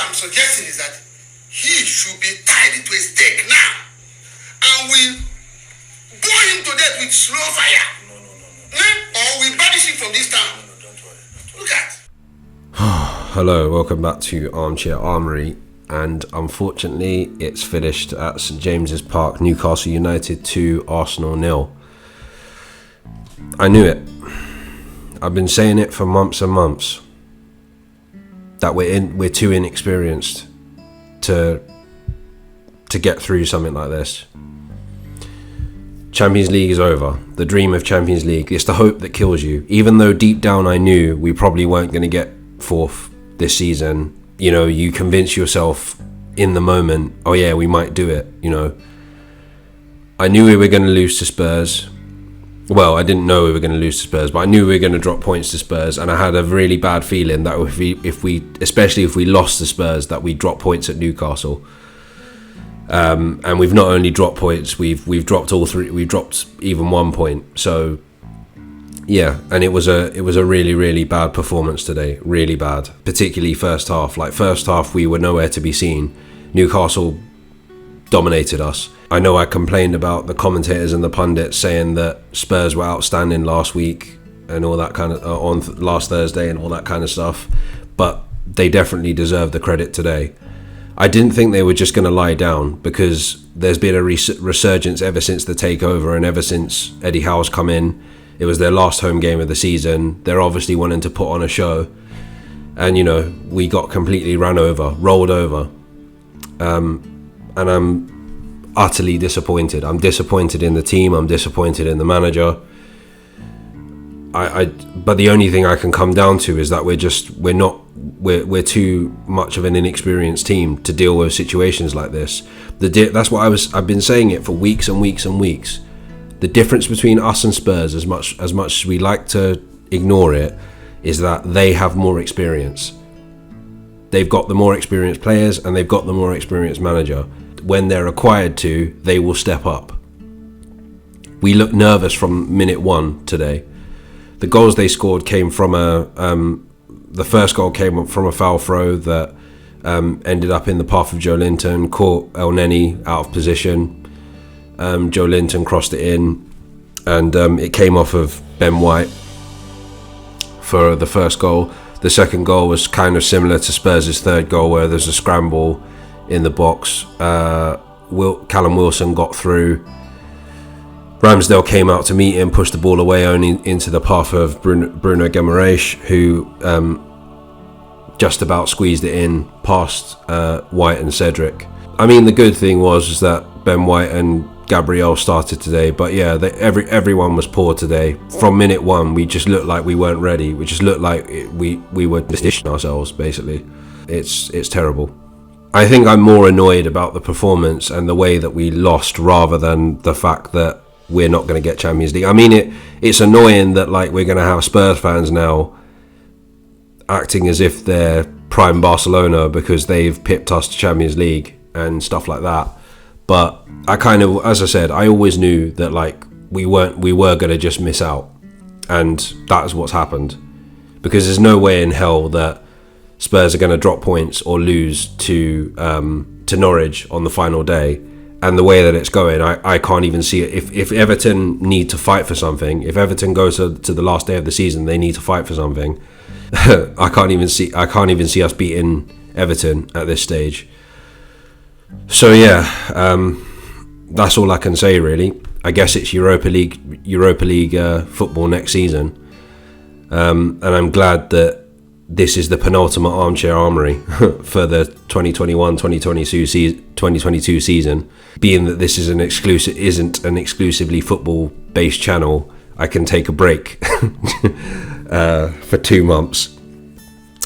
I'm suggesting is that he should be tied to a stake now, and we bore him to death with slow fire. No. Or we banish him from this town. No, don't worry. Look at. Hello, welcome back to Armchair Armory, and unfortunately it's finished at St. James's Park, Newcastle United 2, Arsenal 0. I knew it. I've been saying it for months and months that we're too inexperienced to get through something like this. Champions League is over. The dream of Champions League. It's the hope that kills you. Even though deep down I knew we probably weren't going to get fourth this season, you know, you convince yourself in the moment, oh yeah, we might do it, you know. I knew we were going to lose to Spurs. Well, I didn't know we were going to lose to Spurs, but I knew we were going to drop points to Spurs, and I had a really bad feeling that especially if we lost to Spurs, that we'd drop points at Newcastle. And we've not only dropped points, we've dropped all three. We've dropped even 1 point. So yeah, and it was a really, really bad performance today. Really bad, particularly first half. Like first half, we were nowhere to be seen. Newcastle dominated us. I know I complained about the commentators and the pundits saying that Spurs were outstanding last week and all that kind of last Thursday and all that kind of stuff, but they definitely deserve the credit today. I didn't think they were just going to lie down, because there's been a resurgence ever since the takeover and ever since Eddie Howe's come in. It was their last home game of the season. They're obviously wanting to put on a show, and you know, we got completely rolled over, and I'm utterly disappointed. I'm disappointed in the team. I'm disappointed in the manager. But the only thing I can come down to is that we're too much of an inexperienced team to deal with situations like this. That's what I've been saying it for weeks and weeks and weeks. The difference between us and Spurs, as much as we like to ignore it, is that they have more experience. They've got the more experienced players and they've got the more experienced manager. When they're required to, they will step up. We looked nervous from minute one today. The goals they scored came from the first goal came from a foul throw that ended up in the path of Joe Linton, caught El Neni out of position. Joe Linton crossed it in, and it came off of Ben White for the first goal. The second goal was kind of similar to Spurs' third goal, where there's a scramble in the box. Callum Wilson got through. Ramsdale came out to meet him, pushed the ball away only into the path of Bruno Guimaraes, who just about squeezed it in past White and Cedric. I mean, the good thing was that Ben White and Gabriel started today, but yeah, everyone was poor today. From minute one, we just looked like we weren't ready. We just looked like we were dishing ourselves, basically. It's terrible. I think I'm more annoyed about the performance and the way that we lost, rather than the fact that we're not going to get Champions League. I mean, it's annoying that like we're going to have Spurs fans now acting as if they're prime Barcelona because they've pipped us to Champions League and stuff like that. But I kind of, as I said, I always knew that like we were going to just miss out, and that's what's happened. Because there's no way in hell that Spurs are going to drop points or lose to Norwich on the final day. And the way that it's going, I can't even see it. If Everton need to fight for something, if Everton go to the last day of the season, they need to fight for something. I can't even see us beating Everton at this stage. So yeah, that's all I can say really. I guess it's Europa League football next season, and I'm glad that this is the penultimate Armchair Armory for the 2021-2022 season. Being that this isn't an exclusively football-based channel, I can take a break for 2 months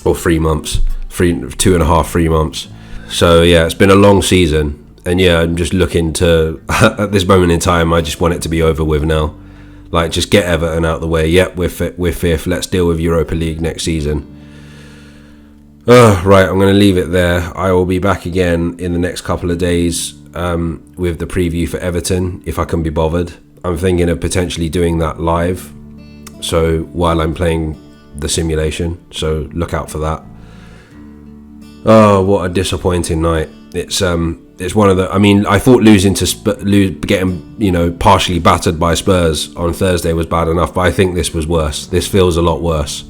or 3 months, 3 months. So yeah, it's been a long season, and yeah, I'm just looking to at this moment in time, I just want it to be over with now. Like, just get Everton out the way. Yep, we're fifth. Let's deal with Europa League next season. Right, I'm going to leave it there. I will be back again in the next couple of days with the preview for Everton, if I can be bothered. I'm thinking of potentially doing that live, so while I'm playing the simulation, so look out for that. Oh, what a disappointing night. It's one of the. I mean, I thought losing to getting, you know, partially battered by Spurs on Thursday was bad enough, but I think this was worse. This feels a lot worse.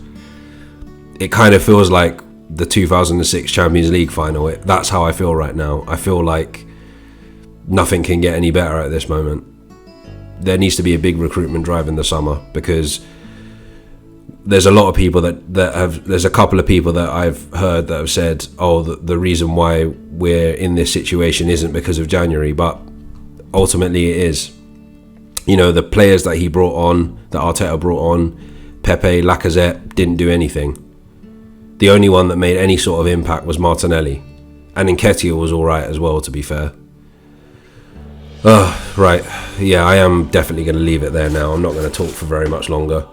It kind of feels like the 2006 Champions League final. That's how I feel right now. I feel like nothing can get any better at this moment. There needs to be a big recruitment drive in the summer, because there's a lot of people there's a couple of people that I've heard that have said, oh, the reason why we're in this situation isn't because of January, but ultimately it is. You know, the players that he brought on, that Arteta brought on, Pepe, Lacazette, didn't do anything. The only one that made any sort of impact was Martinelli, and Nketiah was all right as well, to be fair. Right, yeah, I am definitely going to leave it there now. I'm not going to talk for very much longer.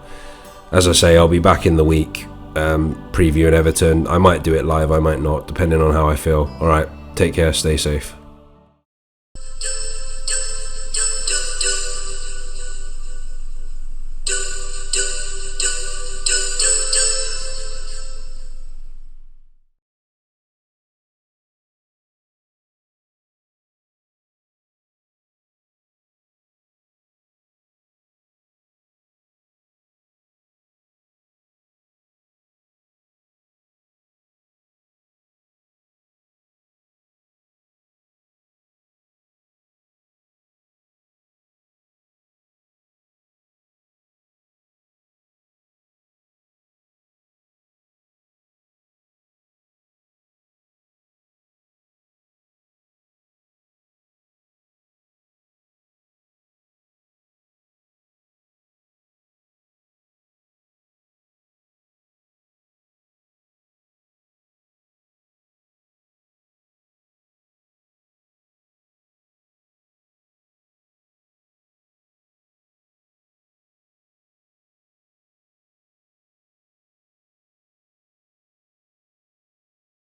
As I say, I'll be back in the week previewing Everton. I might do it live, I might not, depending on how I feel. Alright, take care, stay safe.